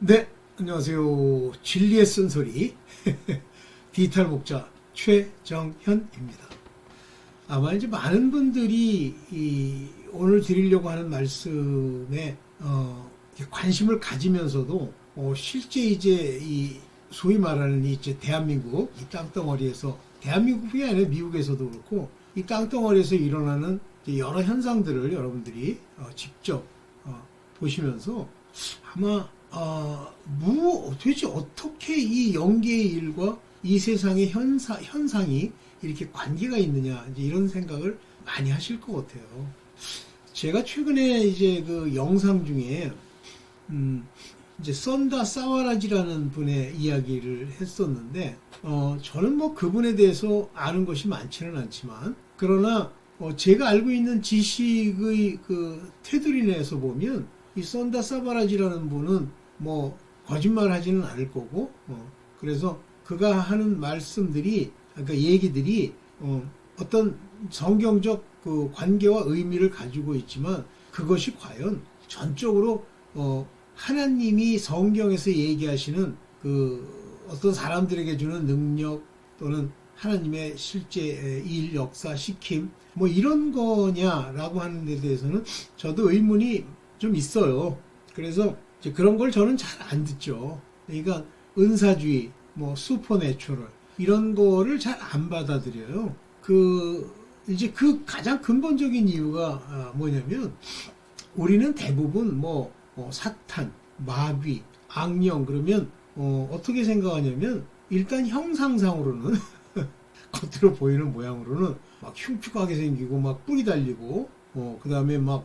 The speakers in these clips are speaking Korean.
네, 안녕하세요. 진리의 쓴소리 디지털 목자 최정현입니다. 아마 이제 많은 분들이 오늘 드리려고 하는 말씀에 관심을 가지면서도 실제 이제 이 소위 말하는 이제 대한민국 이 땅덩어리에서 대한민국이 아니라 미국에서도 그렇고 이 땅덩어리에서 일어나는 여러 현상들을 여러분들이 직접 보시면서 아마 도대체 어떻게 이 영계의 일과 이 세상의 현상이 이렇게 관계가 있느냐, 이제 이런 생각을 많이 하실 것 같아요. 제가 최근에 이제 그 영상 중에, 이제 썬다 사와라지라는 분의 이야기를 했었는데, 저는 뭐 그분에 대해서 아는 것이 많지는 않지만, 그러나, 제가 알고 있는 지식의 그 테두리 내에서 보면, 이 썬다 사바라지라는 분은 뭐 거짓말 하지는 않을 거고, 그래서 그가 하는 말씀들이, 그러니까 얘기들이 어떤 성경적 그 관계와 의미를 가지고 있지만 그것이 과연 전적으로 하나님이 성경에서 얘기하시는 그 어떤 사람들에게 주는 능력 또는 하나님의 실제 일, 역사, 시킴 뭐 이런 거냐라고 하는 데 대해서는 저도 의문이 좀 있어요. 그래서 이제 그런 걸 저는 잘 안 듣죠. 그러니까 은사주의, 뭐 슈퍼내추럴 이런 거를 잘 안 받아들여요. 이제 그 가장 근본적인 이유가 뭐냐면 우리는 대부분 사탄, 마귀, 악령 그러면 어떻게 생각하냐면 일단 형상상으로는 겉으로 보이는 모양으로는 막 흉측하게 생기고 막 뿔이 달리고 그 다음에 막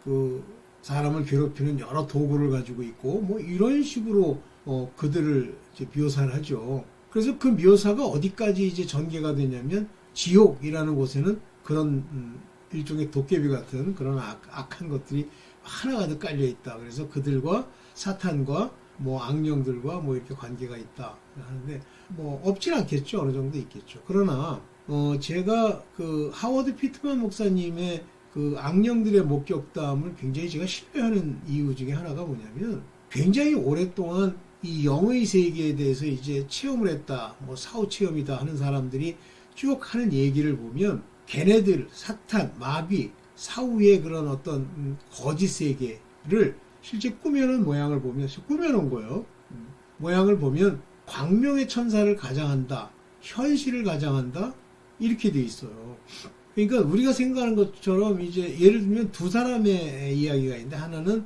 그 사람을 괴롭히는 여러 도구를 가지고 있고 뭐 이런 식으로 그들을 이제 묘사를 하죠. 그래서 그 묘사가 어디까지 이제 전개가 되냐면 지옥이라는 곳에는 그런 일종의 도깨비 같은 그런 악한 것들이 하나가득 깔려 있다. 그래서 그들과 사탄과 뭐 악령들과 뭐 이렇게 관계가 있다 하는데 뭐 없진 않겠죠. 어느 정도 있겠죠. 그러나 제가 그 하워드 피트만 목사님의 그 악령들의 목격담을 굉장히 제가 신뢰하는 이유 중에 하나가 뭐냐면 굉장히 오랫동안 이 영의 세계에 대해서 이제 체험을 했다, 뭐 사후 체험이다 하는 사람들이 쭉 하는 얘기를 보면 걔네들, 사탄, 마귀, 사후의 그런 어떤 거짓 세계를 실제 꾸며놓은 모양을 보면, 꾸며놓은 거예요. 모양을 보면 광명의 천사를 가장한다, 현실을 가장한다, 이렇게 돼 있어요. 그러니까 우리가 생각하는 것처럼 이제 예를 들면 두 사람의 이야기가 있는데 하나는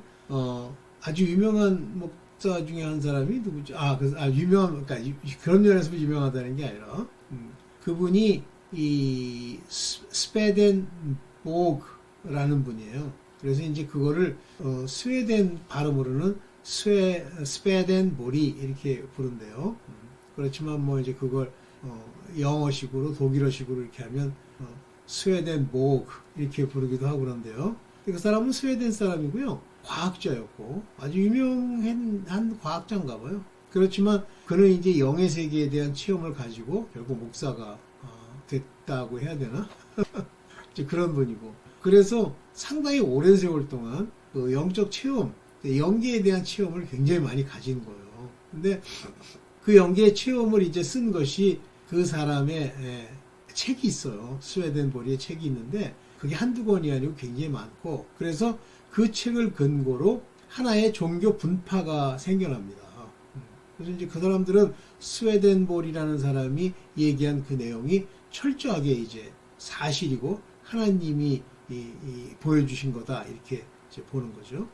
아주 유명한 목사 중에 한 사람이 누구죠? 유명한, 그러니까 그런 면에서 유명하다는 게 아니라 그분이 이 스웨덴 보그라는 분이에요. 그래서 이제 그거를 스웨덴 발음으로는 스웨덴 보리 이렇게 부른대요. 그렇지만 뭐 이제 그걸 영어식으로 독일어식으로 이렇게 하면 스웨덴 보그 이렇게 부르기도 하고 그런데요. 그 사람은 스웨덴 사람이고요. 과학자였고 아주 유명한 과학자인가 봐요. 그렇지만 그는 이제 영의 세계에 대한 체험을 가지고 결국 목사가 됐다고 해야 되나? 이제 그런 분이고. 그래서 상당히 오랜 세월 동안 그 영적 체험, 영계에 대한 체험을 굉장히 많이 가진 거예요. 근데 그 영계의 체험을 이제 쓴 것이 그 사람의 책이 있어요. 스웨덴 보리의 책이 있는데 그게 한두 권이 아니고 굉장히 많고 그래서 그 책을 근거로 하나의 종교 분파가 생겨납니다. 그래서 이제 그 사람들은 스웨덴 볼이라는 사람이 얘기한 그 내용이 철저하게 이제 사실이고 하나님이 보여주신 거다 이렇게 이제 보는 거죠.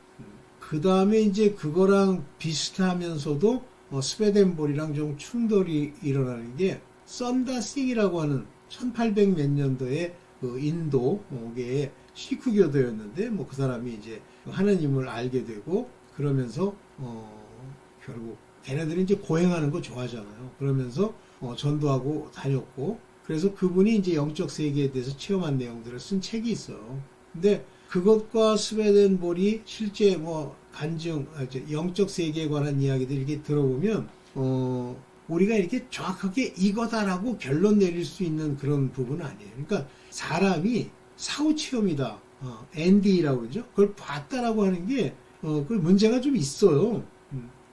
그 다음에 이제 그거랑 비슷하면서도 스웨덴 볼이랑 좀 충돌이 일어나는 게 썬다싱이라고 하는 1800 몇 년도에 그 인도계의 시크교도였는데 뭐 그 사람이 이제 하나님을 알게 되고 그러면서 결국 걔네들이 이제 고행하는 거 좋아하잖아요. 그러면서 전도하고 다녔고 그래서 그분이 이제 영적 세계에 대해서 체험한 내용들을 쓴 책이 있어요. 근데 그것과 스웨덴 볼이 실제 뭐 영적 세계에 관한 이야기들 이렇게 들어보면 우리가 이렇게 정확하게 이거다라고 결론 내릴 수 있는 그런 부분은 아니에요. 그러니까 사람이 사후 체험이다. ND라고 그러죠. 그걸 봤다라고 하는 게 그 문제가 좀 있어요.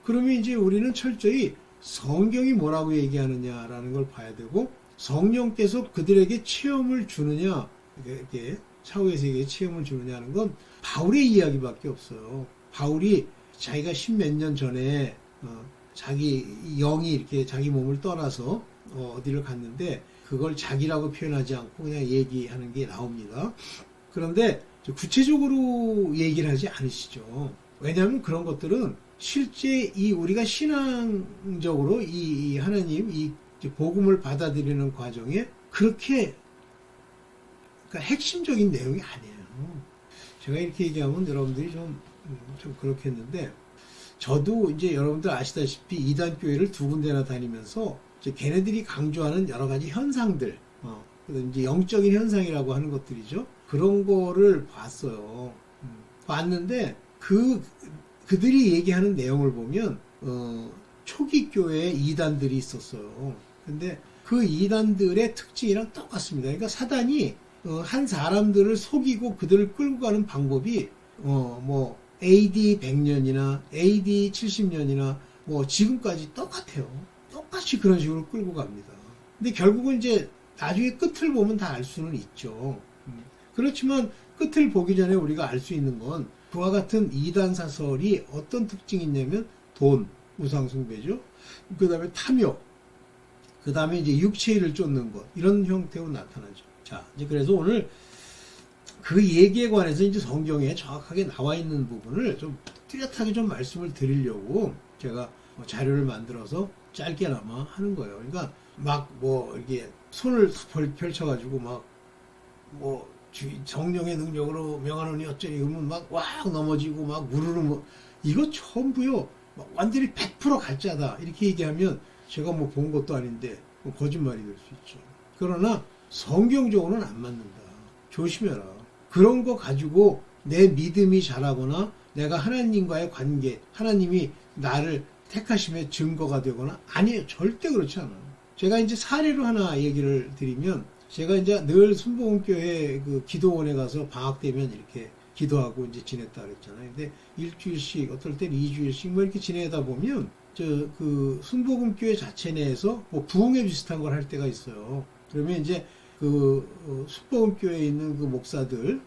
그러면 이제 우리는 철저히 성경이 뭐라고 얘기하느냐라는 걸 봐야 되고, 성령께서 그들에게 체험을 주느냐, 이렇게 차후의 세계에 체험을 주느냐는 건 바울의 이야기밖에 없어요. 바울이 자기가 십몇 년 전에 자기 영이 이렇게 자기 몸을 떠나서 어디를 갔는데 그걸 자기라고 표현하지 않고 그냥 얘기하는 게 나옵니다. 그런데 구체적으로 얘기를 하지 않으시죠. 왜냐하면 그런 것들은 실제 이 우리가 신앙적으로 이 하나님 이 복음을 받아들이는 과정에 그렇게 그러니까 핵심적인 내용이 아니에요. 제가 이렇게 얘기하면 여러분들이 좀 그렇겠는데, 저도 이제 여러분들 아시다시피 이단 교회를 두 군데나 다니면서 이제 걔네들이 강조하는 여러 가지 현상들, 이제 영적인 현상이라고 하는 것들이죠. 그런 거를 봤어요. 봤는데 그들이 얘기하는 내용을 보면 초기 교회에 이단들이 있었어요. 근데 그 이단들의 특징이랑 똑같습니다. 그러니까 사단이 한 사람들을 속이고 그들을 끌고 가는 방법이 뭐 AD 100년이나 AD 70년이나 뭐 지금까지 똑같아요. 똑같이 그런 식으로 끌고 갑니다. 근데 결국은 이제 나중에 끝을 보면 다 알 수는 있죠. 그렇지만 끝을 보기 전에 우리가 알 수 있는 건 그와 같은 이단 사설이 어떤 특징이 있냐면 돈, 우상숭배죠. 그 다음에 탐욕, 그 다음에 이제 육체를 쫓는 것, 이런 형태로 나타나죠. 자, 이제 그래서 오늘 그 얘기에 관해서 이제 성경에 정확하게 나와 있는 부분을 좀 뚜렷하게 좀 말씀을 드리려고 제가 자료를 만들어서 짧게나마 하는 거예요. 그러니까 막 뭐 이렇게 손을 펼쳐가지고 막 뭐 성령의 능력으로 명하노니 어쩌니 그러면 막 왁 넘어지고 막 우르르 뭐 이거 전부요 막 완전히 100% 가짜다 이렇게 얘기하면 제가 뭐 본 것도 아닌데 뭐 거짓말이 될 수 있죠. 그러나 성경적으로는 안 맞는다. 조심해라. 그런 거 가지고 내 믿음이 자라거나 내가 하나님과의 관계, 하나님이 나를 택하심의 증거가 되거나 아니에요. 절대 그렇지 않아요. 제가 이제 사례로 하나 얘기를 드리면, 제가 이제 늘 순복음교회 그 기도원에 가서 방학 되면 이렇게 기도하고 이제 지냈다 그랬잖아요. 근데 일주일씩, 어떨 땐 2주일씩 뭐 이렇게 지내다 보면 그 순복음교회 자체 내에서 뭐 부흥회 비슷한 걸 할 때가 있어요. 그러면 이제 순복음교회에 있는 그 목사들,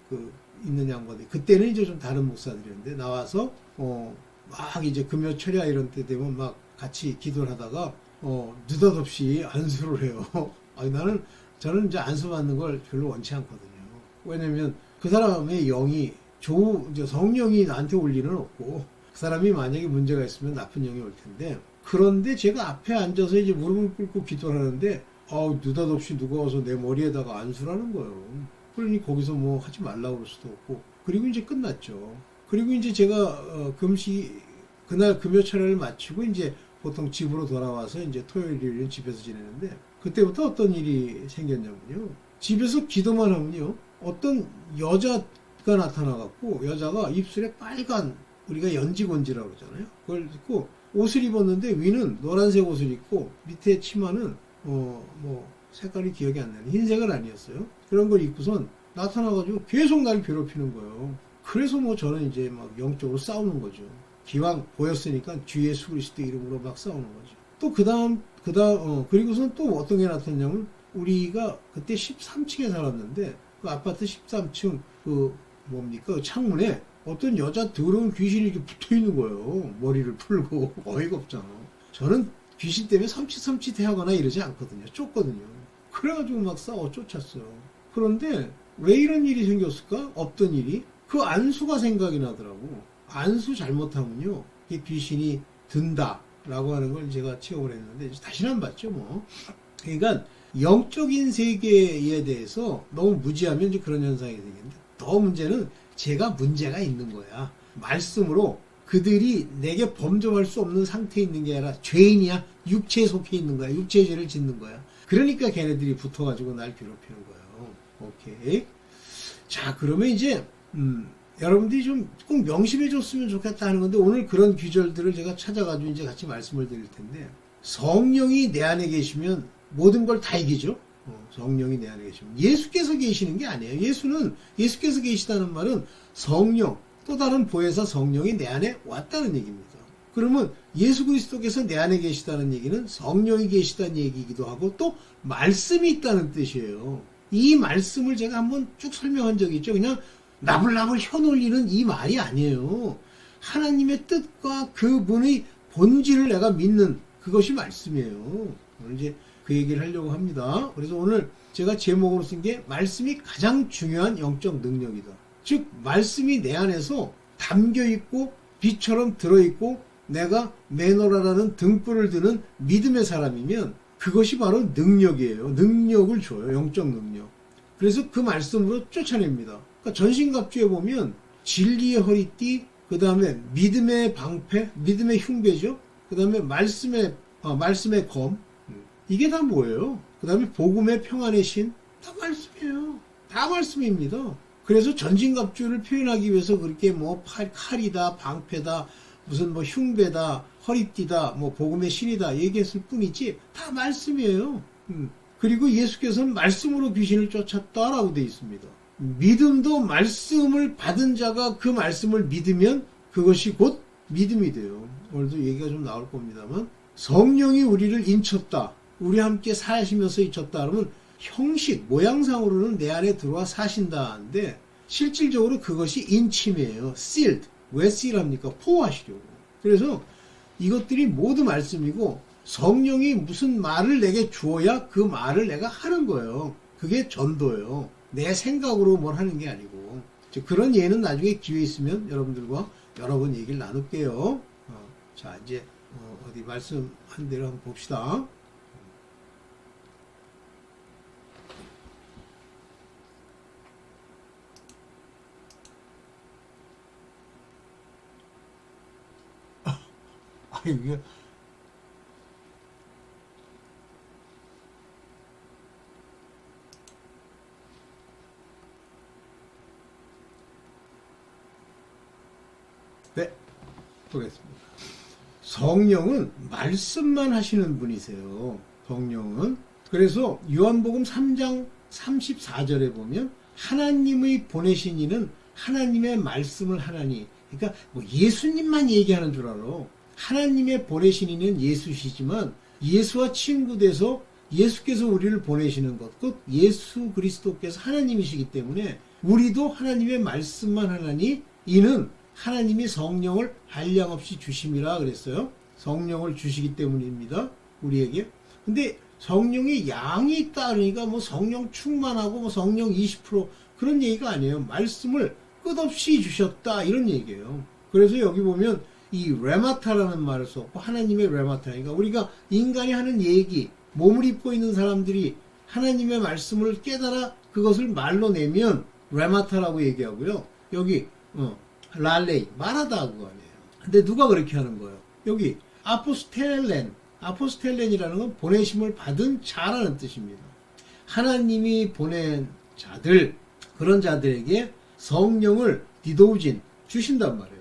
있는 양반들, 그때는 이제 좀 다른 목사들이었는데 나와서 막 이제 금요 철야 이런 때 되면 막 같이 기도를 하다가 느닷없이 안수를 해요. 저는 이제 안수 받는 걸 별로 원치 않거든요. 왜냐면 그 사람의 영이 이제 성령이 나한테 올 리는 없고, 그 사람이 만약에 문제가 있으면 나쁜 영이 올 텐데, 그런데 제가 앞에 앉아서 이제 무릎을 꿇고 기도를 하는데 느닷없이 누가 와서 내 머리에다가 안수를 하는 거예요. 그러니 거기서 뭐 하지 말라고 그럴 수도 없고, 그리고 이제 끝났죠. 그리고 이제 제가 그날 금요철야를 마치고 이제 보통 집으로 돌아와서 이제 토요일, 일요일은 집에서 지내는데, 그때부터 어떤 일이 생겼냐면요. 집에서 기도만 하면요. 어떤 여자가 나타나갖고, 여자가 입술에 빨간, 우리가 연지곤지라고 그러잖아요. 그걸 입고 옷을 입었는데 위는 노란색 옷을 입고 밑에 치마는 뭐 색깔이 기억이 안 나네. 흰색은 아니었어요. 그런 걸 입고선 나타나가지고 계속 날 괴롭히는 거예요. 그래서 뭐 저는 이제 막 영적으로 싸우는 거죠. 기왕 보였으니까 주 예수 그리스도 이름으로 막 싸우는 거죠. 또 그리고선 또 어떤 게 나타났냐면, 우리가 그때 13층에 살았는데 그 아파트 13층 창문에 어떤 여자 더러운 귀신이 이렇게 붙어 있는 거예요. 머리를 풀고. 어이가 없잖아. 저는 귀신 때문에 섬찟섬찟해하거나 이러지 않거든요. 쫓거든요. 그래가지고 막 쫓았어요. 그런데 왜 이런 일이 생겼을까? 없던 일이. 그 안수가 생각이 나더라고. 안수 잘못하면요, 이게 귀신이 든다라고 하는 걸 제가 체험을 했는데 다시는 안 봤죠 뭐. 그러니까 영적인 세계에 대해서 너무 무지하면 이제 그런 현상이 생기는데, 더 문제는 제가 문제가 있는 거야. 말씀으로 그들이 내게 범접할 수 없는 상태에 있는 게 아니라 죄인이야. 육체에 속해 있는 거야. 육체의 죄를 짓는 거야. 그러니까 걔네들이 붙어가지고 날 괴롭히는 거예요. 오케이. 자, 그러면 이제 여러분들이 좀 꼭 명심해 줬으면 좋겠다 하는 건데, 오늘 그런 귀절들을 제가 찾아가지고 이제 같이 말씀을 드릴 텐데, 성령이 내 안에 계시면 모든 걸 다 이기죠. 성령이 내 안에 계시면. 예수께서 계시는 게 아니에요. 예수께서 계시다는 말은 성령, 또 다른 보혜사 성령이 내 안에 왔다는 얘기입니다. 그러면 예수 그리스도께서 내 안에 계시다는 얘기는 성령이 계시다는 얘기이기도 하고 또 말씀이 있다는 뜻이에요. 이 말씀을 제가 한번 쭉 설명한 적이 있죠. 그냥 나불나불 혀놀리는 이 말이 아니에요. 하나님의 뜻과 그분의 본질을 내가 믿는 그것이 말씀이에요. 오늘 이제 그 얘기를 하려고 합니다. 그래서 오늘 제가 제목으로 쓴 게 말씀이 가장 중요한 영적 능력이다. 즉 말씀이 내 안에서 담겨 있고 빛처럼 들어 있고 내가 메노라라는 등불을 드는 믿음의 사람이면 그것이 바로 능력이에요. 능력을 줘요. 영적 능력. 그래서 그 말씀으로 쫓아냅니다. 그러니까 전신갑주에 보면 진리의 허리띠, 그 다음에 믿음의 방패, 믿음의 흉배죠. 그 다음에 말씀의 검. 이게 다 뭐예요? 그 다음에 복음의 평안의 신. 다 말씀이에요. 다 말씀입니다. 그래서 전신갑주를 표현하기 위해서 그렇게 뭐 칼이다, 방패다, 무슨 뭐 흉배다, 허리띠다, 뭐 복음의 신이다 얘기했을 뿐이지 다 말씀이에요. 그리고 예수께서는 말씀으로 귀신을 쫓았다라고 되어 있습니다. 믿음도 말씀을 받은 자가 그 말씀을 믿으면 그것이 곧 믿음이 돼요. 오늘도 얘기가 좀 나올 겁니다만 성령이 우리를 인쳤다. 우리 함께 사시면서 인쳤다. 그러면 형식, 모양상으로는 내 안에 들어와 사신다는데 실질적으로 그것이 인침이에요. sealed. 왜 seal합니까? 포하시려고. 그래서 이것들이 모두 말씀이고 성령이 무슨 말을 내게 주어야 그 말을 내가 하는 거예요. 그게 전도예요. 내 생각으로 뭘 하는 게 아니고. 그런 예는 나중에 기회 있으면 여러분들과 여러 번 얘기를 나눌게요. 자, 이제 어디 말씀한 대로 한번 봅시다. 이게 네, 보겠습니다. 성령은 말씀만 하시는 분이세요. 성령은. 그래서 요한복음 3장 34절에 보면 하나님의 보내신 이는 하나님의 말씀을 하나니. 그러니까 뭐 예수님만 얘기하는 줄 알아. 하나님의 보내신 이는 예수시지만 예수와 친구돼서 예수께서 우리를 보내시는 것, 곧 예수 그리스도께서 하나님이시기 때문에 우리도 하나님의 말씀만 하나니 이는 하나님이 성령을 한량없이 주심이라 그랬어요. 성령을 주시기 때문입니다. 우리에게. 근데 성령이 양이 있다 그러니까 뭐 성령 충만하고 뭐 성령 20% 그런 얘기가 아니에요. 말씀을 끝없이 주셨다 이런 얘기예요. 그래서 여기 보면 이 레마타라는 말을 썼고 하나님의 레마타. 그러니까 우리가 인간이 하는 얘기, 몸을 입고 있는 사람들이 하나님의 말씀을 깨달아 그것을 말로 내면 레마타라고 얘기하고요. 여기 랄레이 말하다 그거 아니에요. 근데 누가 그렇게 하는 거예요? 여기 아포스텔렌이라는 건 보내심을 받은 자라는 뜻입니다. 하나님이 보낸 자들, 그런 자들에게 성령을 디도우진 주신단 말이에요.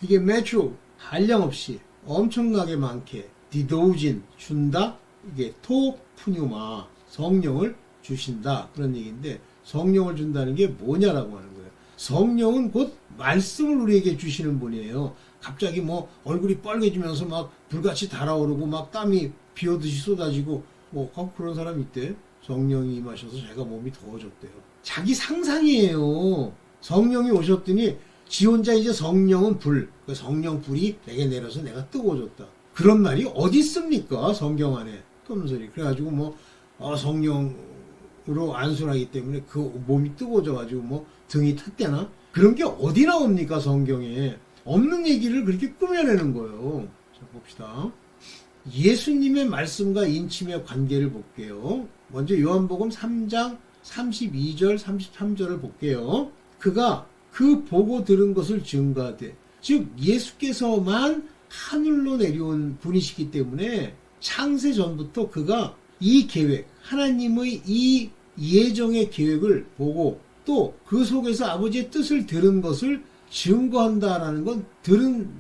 이게 매주 한량없이 엄청나게 많게 디도우진 준다. 이게 토푸뉴마 성령을 주신다 그런 얘기인데 성령을 준다는 게 뭐냐라고 하는 거예요. 성령은 곧 말씀을 우리에게 주시는 분이에요. 갑자기 뭐 얼굴이 빨개지면서 막 불같이 달아오르고 막 땀이 비 오듯이 쏟아지고 뭐 그런 사람이 있대. 성령이 임하셔서 자기가 몸이 더워졌대요. 자기 상상이에요. 성령이 오셨더니 지 혼자 이제 성령은 불, 그 성령 불이 내게 내려서 내가 뜨거워졌다. 그런 말이 어디 있습니까? 성경 안에. tom소리. 그래가지고 뭐 성령으로 안수하기 때문에 그 몸이 뜨거워져가지고 뭐 등이 탔대나? 그런 게 어디 나옵니까? 성경에. 없는 얘기를 그렇게 꾸며내는 거예요. 자, 봅시다. 예수님의 말씀과 인침의 관계를 볼게요. 먼저 요한복음 3장 32절 33절을 볼게요. 그가 그 보고 들은 것을 증거하되, 즉 예수께서만 하늘로 내려온 분이시기 때문에 창세 전부터 그가 이 계획, 하나님의 이 예정의 계획을 보고 또 그 속에서 아버지의 뜻을 들은 것을 증거한다라는 건 들은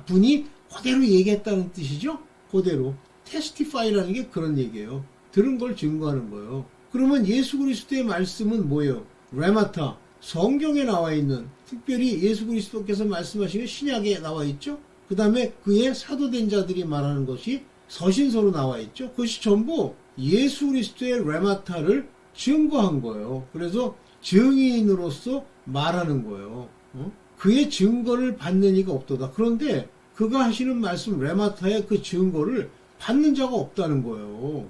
분이 그대로 얘기했다는 뜻이죠. 그대로. 테스티파이라는 게 그런 얘기예요. 들은 걸 증거하는 거예요. 그러면 예수 그리스도의 말씀은 뭐예요? 레마타. 성경에 나와 있는, 특별히 예수 그리스도께서 말씀하신 게 신약에 나와 있죠. 그 다음에 그의 사도된 자들이 말하는 것이 서신서로 나와 있죠. 그것이 전부 예수 그리스도의 레마타를 증거한 거예요. 그래서 증인으로서 말하는 거예요. 그의 증거를 받는 이가 없도다. 그런데 그가 하시는 말씀 레마타의 그 증거를 받는 자가 없다는 거예요.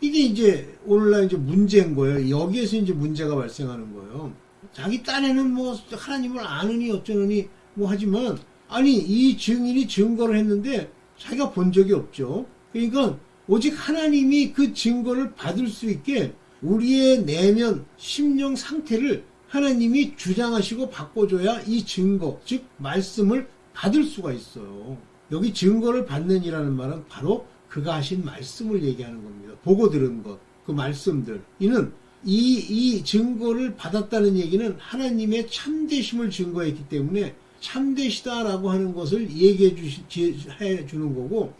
이게 이제 오늘날 이제 문제인 거예요. 여기에서 이제 문제가 발생하는 거예요. 자기 딴에는 뭐 하나님을 아느니 어쩌느니 뭐 하지만 아니 이 증인이 증거를 했는데 자기가 본 적이 없죠. 그러니까 오직 하나님이 그 증거를 받을 수 있게 우리의 내면 심령 상태를 하나님이 주장하시고 바꿔줘야 이 증거, 즉 말씀을 받을 수가 있어요. 여기 증거를 받는 이라는 말은 바로 그가 하신 말씀을 얘기하는 겁니다. 보고 들은 것, 그 말씀들. 이는 이 증거를 받았다는 얘기는 하나님의 참되심을 증거했기 때문에 참되시다라고 하는 것을 얘기해 주는 거고,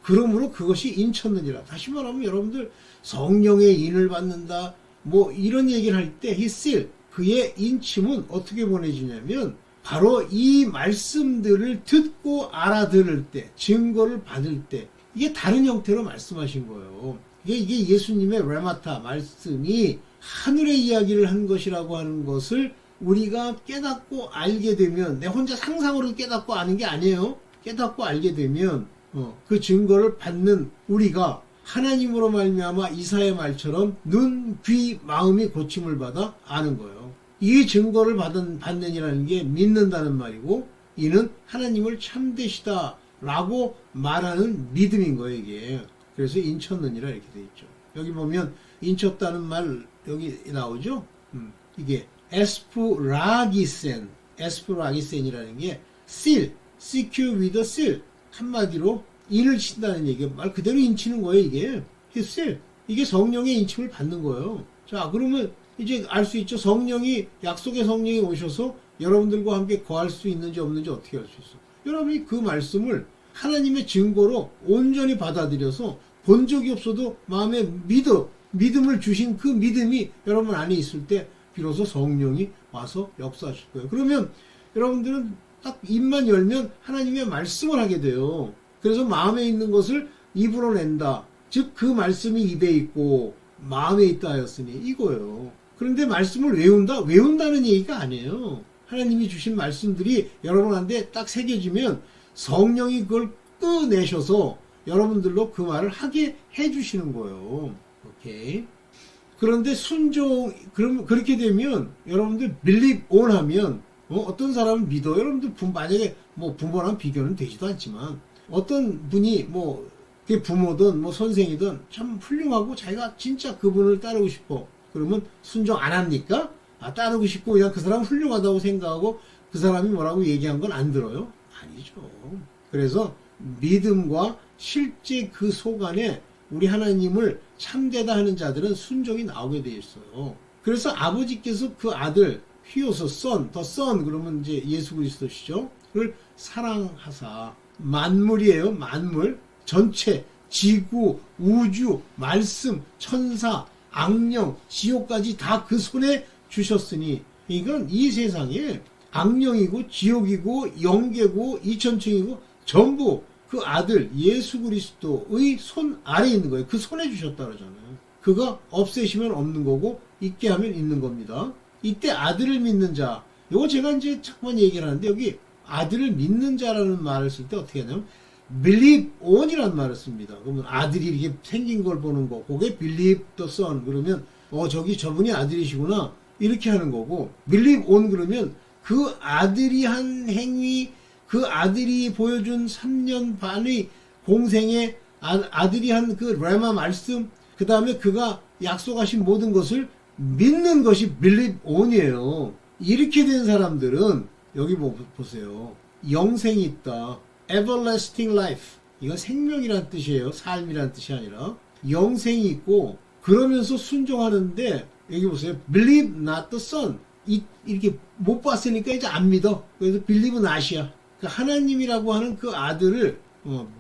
그러므로 그것이 인쳤느니라. 다시 말하면 여러분들 성령의 인을 받는다, 뭐 이런 얘기를 할 때 히실, 그의 인침은 어떻게 보내지냐면 바로 이 말씀들을 듣고 알아들을 때, 증거를 받을 때, 이게 다른 형태로 말씀하신 거예요. 이게 예수님의 레마타 말씀이 하늘의 이야기를 한 것이라고 하는 것을 우리가 깨닫고 알게 되면, 내 혼자 상상으로 깨닫고 아는 게 아니에요. 깨닫고 알게 되면 그 증거를 받는 우리가 하나님으로 말미암아 이사의 말처럼 눈, 귀, 마음이 고침을 받아 아는 거예요. 이 증거를 받는이라는 게 믿는다는 말이고, 이는 하나님을 참되시다 라고 말하는 믿음인 거예요, 이게. 그래서 인쳤느니라 이렇게 돼 있죠. 여기 보면 인쳤다는 말 여기 나오죠. 이게 에스프라기센이라는 게 seal, CQ with a seal. 한마디로 인을 친다는 얘기예요. 말 그대로 인치는 거예요, 이게. seal. 이게 성령의 인침을 받는 거예요. 자, 그러면 이제 알 수 있죠. 성령이, 약속의 성령이 오셔서 여러분들과 함께 거할 수 있는지 없는지 어떻게 알 수 있어? 여러분이 그 말씀을 하나님의 증거로 온전히 받아들여서 본 적이 없어도 마음에 믿음을 주신 그 믿음이 여러분 안에 있을 때 비로소 성령이 와서 역사하실 거예요. 그러면 여러분들은 딱 입만 열면 하나님의 말씀을 하게 돼요. 그래서 마음에 있는 것을 입으로 낸다. 즉 그 말씀이 입에 있고 마음에 있다 하였으니 이거예요. 그런데 말씀을 외운다는 얘기가 아니에요. 하나님이 주신 말씀들이 여러분한테 딱 새겨지면 성령이 그걸 꺼내셔서 여러분들로 그 말을 하게 해주시는 거예요. 오케이. 그런데 그렇게 되면 여러분들 believe on 하면 어떤 사람은 믿어. 여러분들 만약에 뭐 부모랑 비교는 되지도 않지만 어떤 분이 뭐 부모든 뭐 선생이든 참 훌륭하고 자기가 진짜 그분을 따르고 싶어. 그러면 순종 안 합니까? 따르고 싶고 그냥 그 사람 훌륭하다고 생각하고 그 사람이 뭐라고 얘기한 건 안 들어요? 아니죠. 그래서 믿음과 실제 그 속 안에 우리 하나님을 참되다 하는 자들은 순종이 나오게 되어 있어요. 그래서 아버지께서 그 아들 휘어서 더 선 그러면 이제 예수 그리스도시죠. 를 사랑하사 만물이에요. 만물 전체 지구, 우주, 말씀, 천사, 악령, 지옥까지 다 그 손에 주셨으니 이건 이 세상에 악령이고 지옥이고 영계고 이천층이고 전부 그 아들 예수 그리스도의 손 아래에 있는 거예요. 그 손에 주셨다 그러잖아요. 그가 없애시면 없는 거고 있게 하면 있는 겁니다. 이때 아들을 믿는 자, 요거 제가 이제 잠깐 얘기를 하는데 여기 아들을 믿는 자라는 말을 쓸 때 어떻게 하냐면 believe on이라는 말을 씁니다. 그러면 아들이 이렇게 생긴 걸 보는 거, 그게 believe the son 그러면 저분이 아들이시구나 이렇게 하는 거고, believe on 그러면 그 아들이 한 행위, 그 아들이 보여준 3년 반의 공생에 아들이 한 그 레마 말씀, 그 다음에 그가 약속하신 모든 것을 믿는 것이 believe on이에요. 이렇게 된 사람들은 여기 보세요. 영생이 있다. everlasting life. 이건 생명이란 뜻이에요. 삶이란 뜻이 아니라. 영생이 있고 그러면서 순종하는데 여기 보세요. believe not the son. 이렇게 못 봤으니까 이제 안 믿어. 그래서 believe not이야. 그러니까 하나님이라고 하는 그 아들을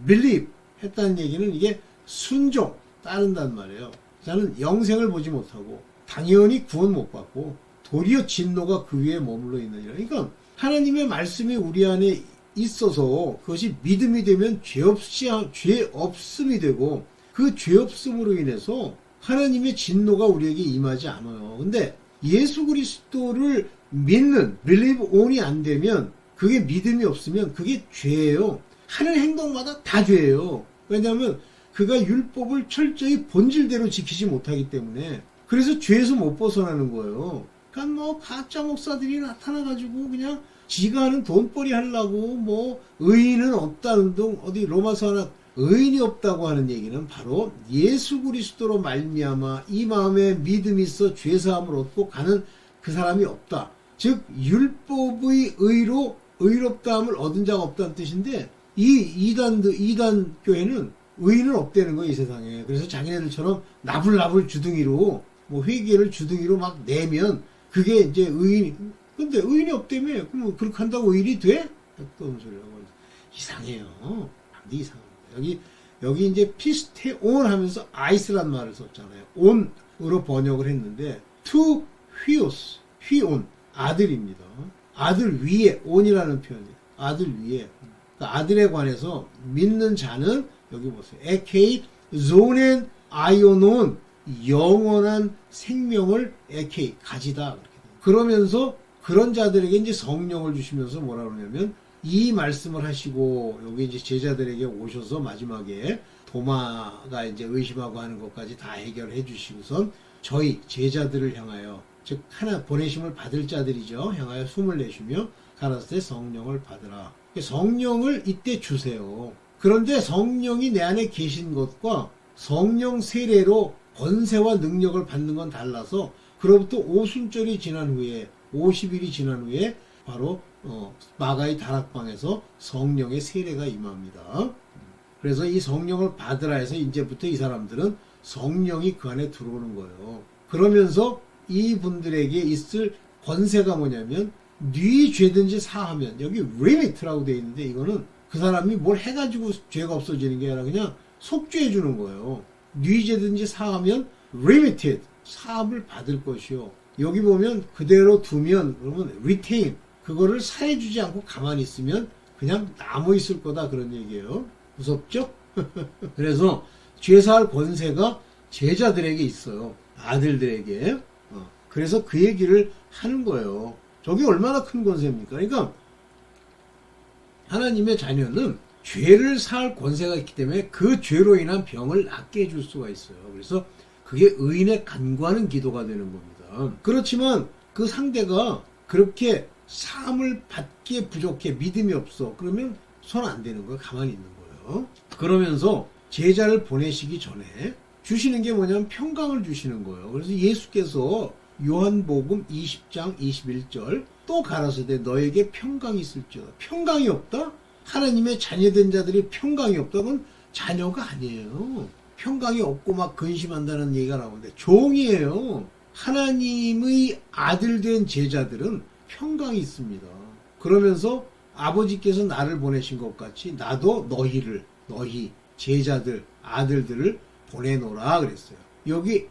believe 했다는 얘기는 이게 순종, 따른단 말이에요. 저는 영생을 보지 못하고 당연히 구원 못 받고 도리어 진노가 그 위에 머물러 있느니라. 그러니까 하나님의 말씀이 우리 안에 있어서 그것이 믿음이 되면 죄 없음이 되고 그 죄 없음으로 인해서 하나님의 진노가 우리에게 임하지 않아요. 근데 예수 그리스도를 믿는 believe on이 안 되면 그게 믿음이 없으면 그게 죄예요. 하는 행동마다 다 죄예요. 왜냐하면 그가 율법을 철저히 본질대로 지키지 못하기 때문에 그래서 죄에서 못 벗어나는 거예요. 그러니까 뭐 가짜 목사들이 나타나가지고 그냥 지가 하는 돈벌이 하려고 뭐 의인은 없다는 등 어디 로마서 하나 의인이 없다고 하는 얘기는 바로 예수 그리스도로 말미암아 이 마음에 믿음이 있어 죄사함을 얻고 가는 그 사람이 없다. 즉 율법의 의로 의롭다함을 얻은 자가 없다는 뜻인데 이 이단 교회는 의인은 없다는 거예요, 이 세상에. 그래서 자기네들처럼 나불나불 주둥이로 뭐 회개를 주둥이로 막 내면 그게 이제 의인. 근데 의인이 없다며 그럼 그렇게 한다고 의인이 돼? 어떤 소리라고. 이상해요. 완전 이상합니다. 여기 이제 피스테온 하면서 아이스란 말을 썼잖아요. 온으로 번역을 했는데 to 휘오스, 휘온 아들입니다. 아들 위에 온이라는 표현이에요. 아들 위에. 그러니까 아들에 관해서 믿는 자는 여기 보세요. 에케이 존엔 아이오논 영원한 생명을 에케이 가지다. 그러면서 그런 자들에게 이제 성령을 주시면서 뭐라 그러냐면 이 말씀을 하시고 여기 이제 제자들에게 오셔서 마지막에 도마가 이제 의심하고 하는 것까지 다 해결해 주시고선 저희 제자들을 향하여 즉 하나 보내심을 받을 자들이죠. 향하여 숨을 내쉬며 가라사대 성령을 받으라. 성령을 이때 주세요. 그런데 성령이 내 안에 계신 것과 성령 세례로 권세와 능력을 받는 건 달라서 그로부터 오순절이 지난 후에 50일이 지난 후에 바로 마가의 다락방에서 성령의 세례가 임합니다. 그래서 이 성령을 받으라 해서 이제부터 이 사람들은 성령이 그 안에 들어오는 거예요. 그러면서 이분들에게 있을 권세가 뭐냐면 네 죄든지 사하면 여기 리미트라고 되어 있는데 이거는 그 사람이 뭘 해가지고 죄가 없어지는 게 아니라 그냥 속죄해 주는 거예요. 네 죄든지 사하면 limited 사함을 받을 것이요. 여기 보면 그대로 두면 그러면 retain 그거를 사해주지 않고 가만히 있으면 그냥 남아 있을 거다 그런 얘기예요. 무섭죠? 그래서 죄사할 권세가 제자들에게 있어요. 아들들에게. 그래서 그 얘기를 하는 거예요. 저게 얼마나 큰 권세입니까? 그러니까 하나님의 자녀는 죄를 사할 권세가 있기 때문에 그 죄로 인한 병을 낫게 해줄 수가 있어요. 그래서 그게 의인의 간구하는 기도가 되는 겁니다. 그렇지만 그 상대가 그렇게 사함을 받기에 부족해 믿음이 없어. 그러면 손 안 대는 거예요. 가만히 있는 거예요. 그러면서 제자를 보내시기 전에 주시는 게 뭐냐면 평강을 주시는 거예요. 그래서 예수께서 요한복음 20장 21절 또 가라사대 너에게 평강이 있을지어다. 평강이 없다? 하나님의 자녀된 자들이 평강이 없다? 그건 자녀가 아니에요. 평강이 없고 막 근심한다는 얘기가 나오는데 종이에요. 하나님의 아들 된 제자들은 평강이 있습니다. 그러면서 아버지께서 나를 보내신 것 같이 나도 너희 제자들 아들들을 보내노라 그랬어요. 여기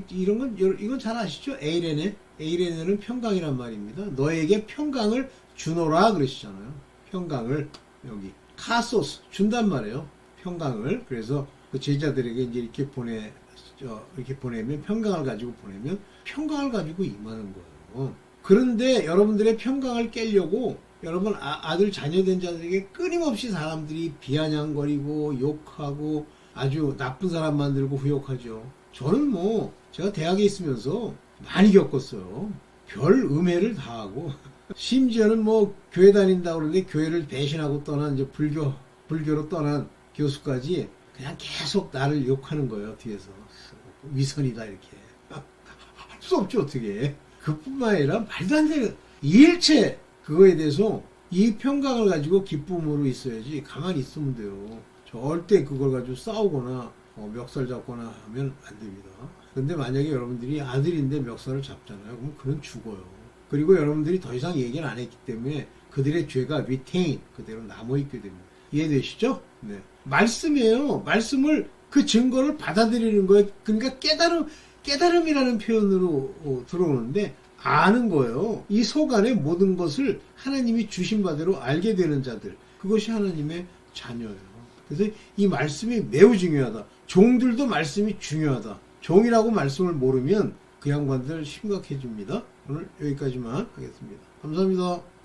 이건 잘 아시죠? 에이레네는 평강이란 말입니다. 너에게 평강을 주노라 그러시잖아요. 평강을 여기 카소스 준단 말이에요. 평강을. 그래서 그 제자들에게 이제 이렇게 보내면 평강을 가지고 보내면 평강을 가지고 임하는 거예요. 그런데 여러분들의 평강을 깨려고 여러분 아들 자녀된 자들에게 끊임없이 사람들이 비아냥거리고 욕하고 아주 나쁜 사람 만들고 후욕하죠. 저는 제가 대학에 있으면서 많이 겪었어요. 별 음해를 다 하고 심지어는 교회 다닌다고 그러는데 교회를 배신하고 떠난 이제 불교로 떠난 교수까지 그냥 계속 나를 욕하는 거예요. 뒤에서 위선이다 이렇게 할 수 없죠. 어떻게. 그뿐만 아니라 말도 안 되는 일체 그거에 대해서 이 평강을 가지고 기쁨으로 있어야지 가만히 있으면 돼요. 절대 그걸 가지고 싸우거나 멱살 잡거나 하면 안 됩니다. 근데 만약에 여러분들이 아들인데 멱살을 잡잖아요. 그럼 그는 죽어요. 그리고 여러분들이 더 이상 얘기를 안 했기 때문에 그들의 죄가 retain 그대로 남아있게 됩니다. 이해되시죠? 네. 말씀이에요. 말씀을 그 증거를 받아들이는 거예요. 그러니까 깨달음이라는 표현으로 들어오는데 아는 거예요. 이 속 안에 모든 것을 하나님이 주신 바대로 알게 되는 자들. 그것이 하나님의 자녀예요. 그래서 이 말씀이 매우 중요하다. 종들도 말씀이 중요하다. 종이라고 말씀을 모르면 그 양반들 심각해집니다. 오늘 여기까지만 하겠습니다. 감사합니다.